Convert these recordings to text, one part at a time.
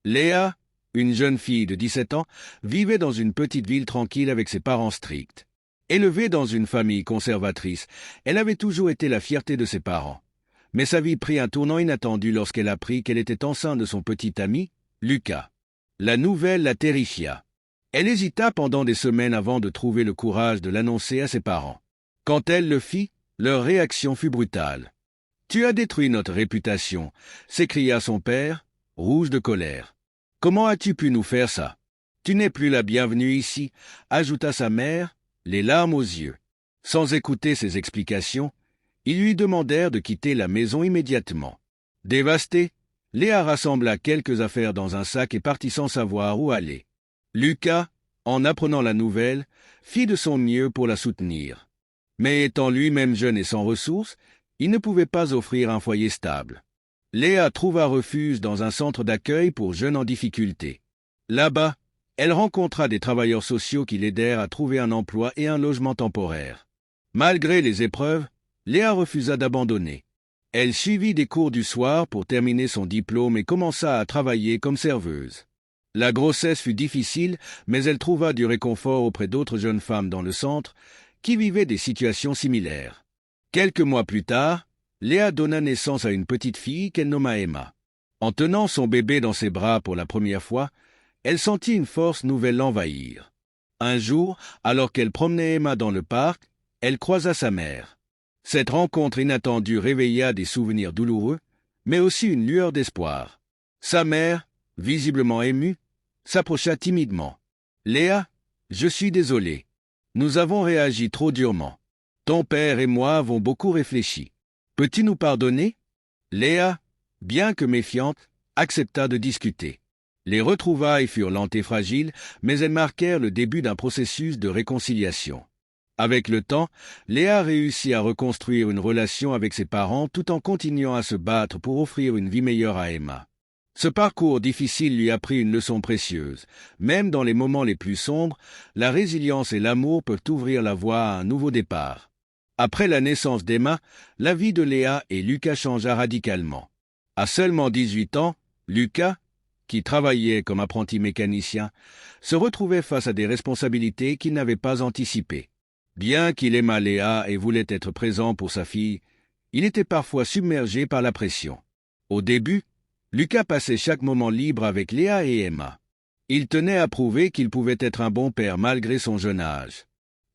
Léa, une jeune fille de 17 ans, vivait dans une petite ville tranquille avec ses parents stricts. Élevée dans une famille conservatrice, elle avait toujours été la fierté de ses parents. Mais sa vie prit un tournant inattendu lorsqu'elle apprit qu'elle était enceinte de son petit ami, Lucas. La nouvelle la terrifia. Elle hésita pendant des semaines avant de trouver le courage de l'annoncer à ses parents. Quand elle le fit, leur réaction fut brutale. « Tu as détruit notre réputation », s'écria son père, rouge de colère. « Comment as-tu pu nous faire ça? Tu n'es plus la bienvenue ici », ajouta sa mère, les larmes aux yeux. Sans écouter ses explications, ils lui demandèrent de quitter la maison immédiatement. Dévastée, Léa rassembla quelques affaires dans un sac et partit sans savoir où aller. Lucas, en apprenant la nouvelle, fit de son mieux pour la soutenir. Mais étant lui-même jeune et sans ressources, il ne pouvait pas offrir un foyer stable. Léa trouva refuge dans un centre d'accueil pour jeunes en difficulté. Là-bas, elle rencontra des travailleurs sociaux qui l'aidèrent à trouver un emploi et un logement temporaire. Malgré les épreuves, Léa refusa d'abandonner. Elle suivit des cours du soir pour terminer son diplôme et commença à travailler comme serveuse. La grossesse fut difficile, mais elle trouva du réconfort auprès d'autres jeunes femmes dans le centre qui vivaient des situations similaires. Quelques mois plus tard, Léa donna naissance à une petite fille qu'elle nomma Emma. En tenant son bébé dans ses bras pour la première fois, elle sentit une force nouvelle l'envahir. Un jour, alors qu'elle promenait Emma dans le parc, elle croisa sa mère. Cette rencontre inattendue réveilla des souvenirs douloureux, mais aussi une lueur d'espoir. Sa mère, visiblement émue, s'approcha timidement. « Léa, je suis désolé. Nous avons réagi trop durement. Ton père et moi avons beaucoup réfléchi. Peux-tu nous pardonner ?» Léa, bien que méfiante, accepta de discuter. Les retrouvailles furent lentes et fragiles, mais elles marquèrent le début d'un processus de réconciliation. Avec le temps, Léa réussit à reconstruire une relation avec ses parents tout en continuant à se battre pour offrir une vie meilleure à Emma. Ce parcours difficile lui apprit une leçon précieuse. Même dans les moments les plus sombres, la résilience et l'amour peuvent ouvrir la voie à un nouveau départ. Après la naissance d'Emma, la vie de Léa et Lucas changea radicalement. À seulement 18 ans, Lucas, qui travaillait comme apprenti mécanicien, se retrouvait face à des responsabilités qu'il n'avait pas anticipées. Bien qu'il aimât Léa et voulait être présent pour sa fille, il était parfois submergé par la pression. Au début, Lucas passait chaque moment libre avec Léa et Emma. Il tenait à prouver qu'il pouvait être un bon père malgré son jeune âge.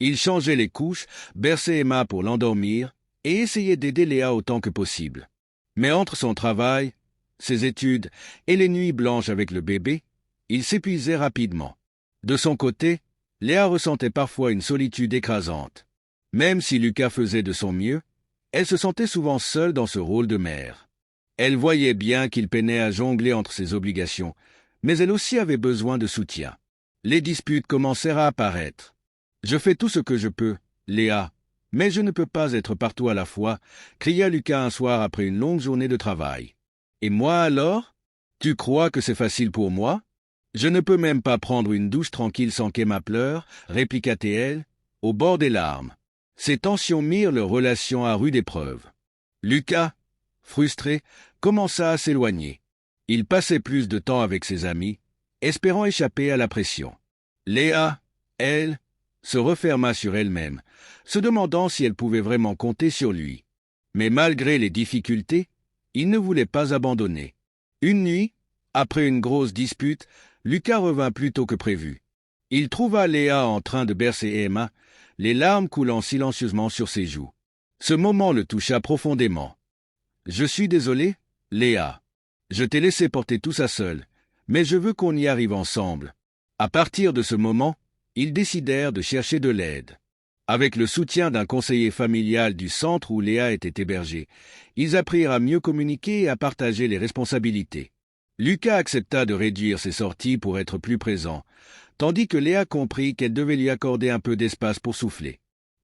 Il changeait les couches, berçait Emma pour l'endormir et essayait d'aider Léa autant que possible. Mais entre son travail, ses études et les nuits blanches avec le bébé, il s'épuisait rapidement. De son côté, Léa ressentait parfois une solitude écrasante. Même si Lucas faisait de son mieux, elle se sentait souvent seule dans ce rôle de mère. Elle voyait bien qu'il peinait à jongler entre ses obligations, mais elle aussi avait besoin de soutien. Les disputes commencèrent à apparaître. « Je fais tout ce que je peux, Léa, mais je ne peux pas être partout à la fois », cria Lucas un soir après une longue journée de travail. « Et moi alors? Tu crois que c'est facile pour moi? Je ne peux même pas prendre une douche tranquille sans qu'Emma pleure, » répliqua-t-elle, au bord des larmes. Ces tensions mirent leur relation à rude épreuve. Lucas, frustré, commença à s'éloigner. Il passait plus de temps avec ses amis, espérant échapper à la pression. Léa, elle, se referma sur elle-même, se demandant si elle pouvait vraiment compter sur lui. Mais malgré les difficultés, il ne voulait pas abandonner. Une nuit, après une grosse dispute, Lucas revint plus tôt que prévu. Il trouva Léa en train de bercer Emma, les larmes coulant silencieusement sur ses joues. Ce moment le toucha profondément. « Je suis désolé, Léa. Je t'ai laissé porter tout ça seul, mais je veux qu'on y arrive ensemble. » À partir de ce moment, ils décidèrent de chercher de l'aide. Avec le soutien d'un conseiller familial du centre où Léa était hébergée, ils apprirent à mieux communiquer et à partager les responsabilités. Lucas accepta de réduire ses sorties pour être plus présent, tandis que Léa comprit qu'elle devait lui accorder un peu d'espace pour souffler.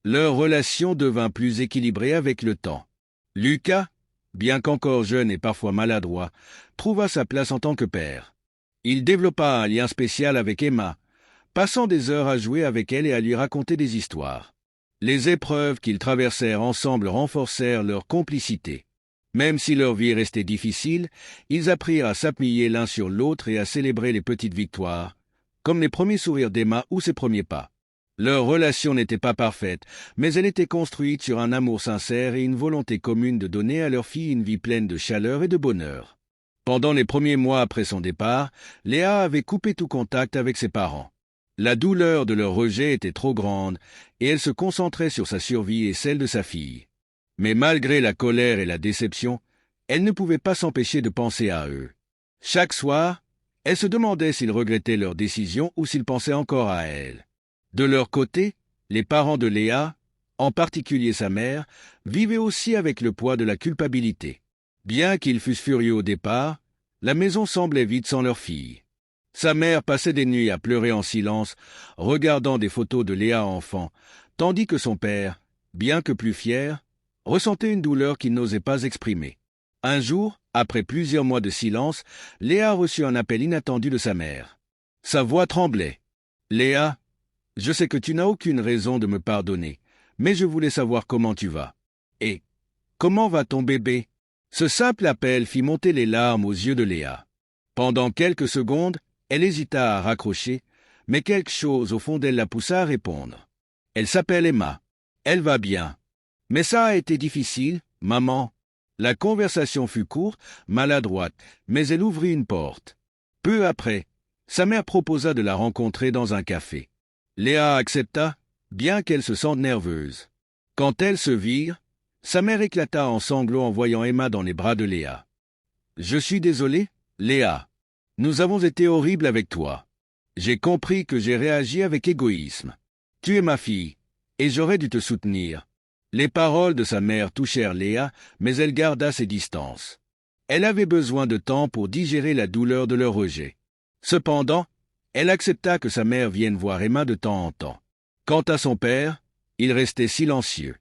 Leur relation devint plus équilibrée avec le temps. Lucas, bien qu'encore jeune et parfois maladroit, trouva sa place en tant que père. Il développa un lien spécial avec Emma, passant des heures à jouer avec elle et à lui raconter des histoires. Les épreuves qu'ils traversèrent ensemble renforcèrent leur complicité. Même si leur vie restait difficile, ils apprirent à s'appuyer l'un sur l'autre et à célébrer les petites victoires, comme les premiers sourires d'Emma ou ses premiers pas. Leur relation n'était pas parfaite, mais elle était construite sur un amour sincère et une volonté commune de donner à leur fille une vie pleine de chaleur et de bonheur. Pendant les premiers mois après son départ, Léa avait coupé tout contact avec ses parents. La douleur de leur rejet était trop grande et elle se concentrait sur sa survie et celle de sa fille. Mais malgré la colère et la déception, elle ne pouvait pas s'empêcher de penser à eux. Chaque soir, elle se demandait s'ils regrettaient leur décision ou s'ils pensaient encore à elle. De leur côté, les parents de Léa, en particulier sa mère, vivaient aussi avec le poids de la culpabilité. Bien qu'ils fussent furieux au départ, la maison semblait vide sans leur fille. Sa mère passait des nuits à pleurer en silence, regardant des photos de Léa enfant, tandis que son père, bien que plus fier, ressentait une douleur qu'il n'osait pas exprimer. Un jour, après plusieurs mois de silence, Léa reçut un appel inattendu de sa mère. Sa voix tremblait. « Léa, je sais que tu n'as aucune raison de me pardonner, mais je voulais savoir comment tu vas. Et comment va ton bébé ?» Ce simple appel fit monter les larmes aux yeux de Léa. Pendant quelques secondes, elle hésita à raccrocher, mais quelque chose au fond d'elle la poussa à répondre. « Elle s'appelle Emma. Elle va bien. Mais ça a été difficile, maman. » La conversation fut courte, maladroite, mais elle ouvrit une porte. Peu après, sa mère proposa de la rencontrer dans un café. Léa accepta, bien qu'elle se sente nerveuse. Quand elles se virent, sa mère éclata en sanglots en voyant Emma dans les bras de Léa. « Je suis désolé, Léa. Nous avons été horribles avec toi. J'ai compris que j'ai réagi avec égoïsme. Tu es ma fille, et j'aurais dû te soutenir. » Les paroles de sa mère touchèrent Léa, mais elle garda ses distances. Elle avait besoin de temps pour digérer la douleur de leur rejet. Cependant, elle accepta que sa mère vienne voir Emma de temps en temps. Quant à son père, il restait silencieux.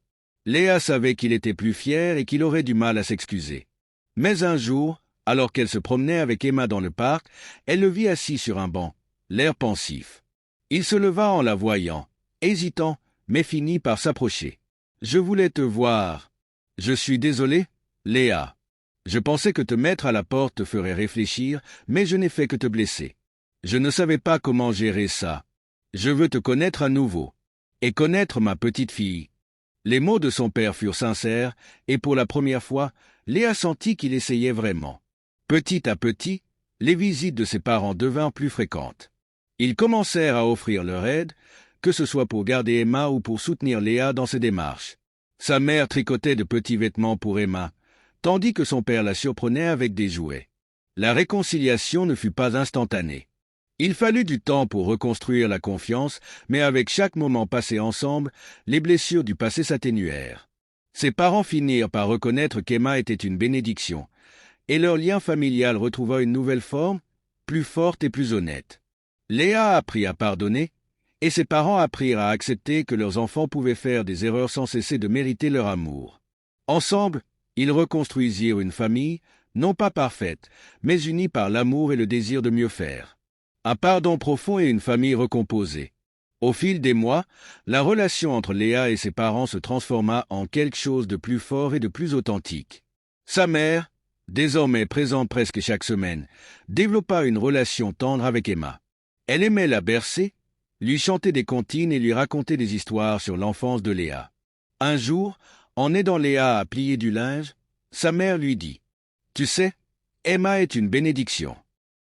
Léa savait qu'il était plus fier et qu'il aurait du mal à s'excuser. Mais un jour, alors qu'elle se promenait avec Emma dans le parc, elle le vit assis sur un banc, l'air pensif. Il se leva en la voyant, hésitant, mais finit par s'approcher. « Je voulais te voir. Je suis désolé, Léa. Je pensais que te mettre à la porte te ferait réfléchir, mais je n'ai fait que te blesser. Je ne savais pas comment gérer ça. Je veux te connaître à nouveau. Et connaître ma petite fille. » Les mots de son père furent sincères, et pour la première fois, Léa sentit qu'il essayait vraiment. Petit à petit, les visites de ses parents devinrent plus fréquentes. Ils commencèrent à offrir leur aide, que ce soit pour garder Emma ou pour soutenir Léa dans ses démarches. Sa mère tricotait de petits vêtements pour Emma, tandis que son père la surprenait avec des jouets. La réconciliation ne fut pas instantanée. Il fallut du temps pour reconstruire la confiance, mais avec chaque moment passé ensemble, les blessures du passé s'atténuèrent. Ses parents finirent par reconnaître qu'Emma était une bénédiction, et leur lien familial retrouva une nouvelle forme, plus forte et plus honnête. Léa apprit à pardonner, et ses parents apprirent à accepter que leurs enfants pouvaient faire des erreurs sans cesser de mériter leur amour. Ensemble, ils reconstruisirent une famille, non pas parfaite, mais unie par l'amour et le désir de mieux faire. Un pardon profond et une famille recomposée. Au fil des mois, la relation entre Léa et ses parents se transforma en quelque chose de plus fort et de plus authentique. Sa mère, désormais présente presque chaque semaine, développa une relation tendre avec Emma. Elle aimait la bercer, lui chanter des comptines et lui raconter des histoires sur l'enfance de Léa. Un jour, en aidant Léa à plier du linge, sa mère lui dit « Tu sais, Emma est une bénédiction.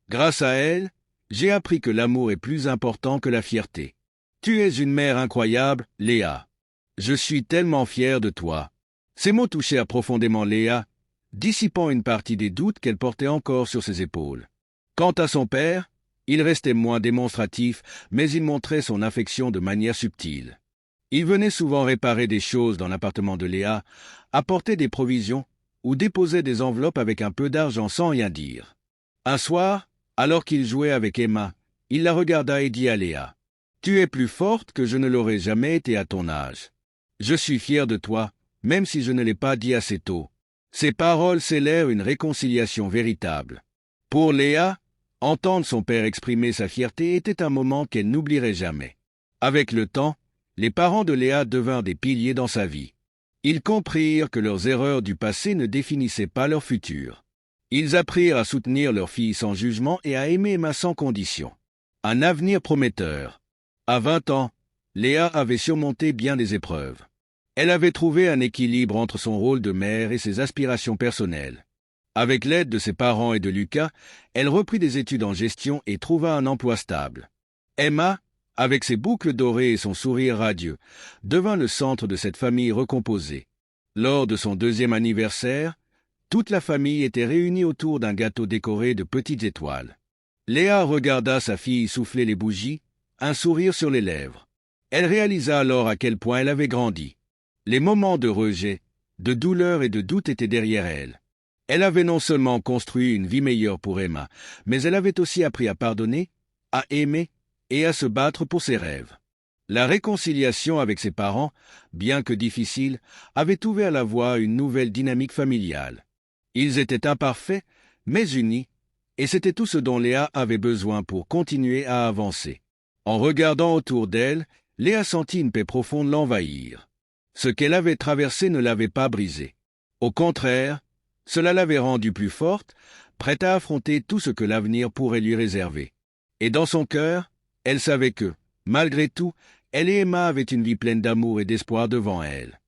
Grâce à elle, j'ai appris que l'amour est plus important que la fierté. Tu es une mère incroyable, Léa. Je suis tellement fier de toi. » Ces mots touchèrent profondément Léa, dissipant une partie des doutes qu'elle portait encore sur ses épaules. Quant à son père, il restait moins démonstratif, mais il montrait son affection de manière subtile. Il venait souvent réparer des choses dans l'appartement de Léa, apporter des provisions ou déposait des enveloppes avec un peu d'argent sans rien dire. Un soir, alors qu'il jouait avec Emma, il la regarda et dit à Léa « Tu es plus forte que je ne l'aurais jamais été à ton âge. Je suis fier de toi, même si je ne l'ai pas dit assez tôt. » Ces paroles scellèrent une réconciliation véritable. Pour Léa, entendre son père exprimer sa fierté était un moment qu'elle n'oublierait jamais. Avec le temps, les parents de Léa devinrent des piliers dans sa vie. Ils comprirent que leurs erreurs du passé ne définissaient pas leur futur. Ils apprirent à soutenir leur fille sans jugement et à aimer Emma sans condition. Un avenir prometteur. À 20 ans, Léa avait surmonté bien des épreuves. Elle avait trouvé un équilibre entre son rôle de mère et ses aspirations personnelles. Avec l'aide de ses parents et de Lucas, elle reprit des études en gestion et trouva un emploi stable. Emma, avec ses boucles dorées et son sourire radieux, devint le centre de cette famille recomposée. Lors de son 2e anniversaire, toute la famille était réunie autour d'un gâteau décoré de petites étoiles. Léa regarda sa fille souffler les bougies, un sourire sur les lèvres. Elle réalisa alors à quel point elle avait grandi. Les moments de rejet, de douleur et de doute étaient derrière elle. Elle avait non seulement construit une vie meilleure pour Emma, mais elle avait aussi appris à pardonner, à aimer et à se battre pour ses rêves. La réconciliation avec ses parents, bien que difficile, avait ouvert la voie à une nouvelle dynamique familiale. Ils étaient imparfaits, mais unis, et c'était tout ce dont Léa avait besoin pour continuer à avancer. En regardant autour d'elle, Léa sentit une paix profonde l'envahir. Ce qu'elle avait traversé ne l'avait pas brisée. Au contraire, cela l'avait rendue plus forte, prête à affronter tout ce que l'avenir pourrait lui réserver. Et dans son cœur, elle savait que, malgré tout, elle et Emma avaient une vie pleine d'amour et d'espoir devant elle.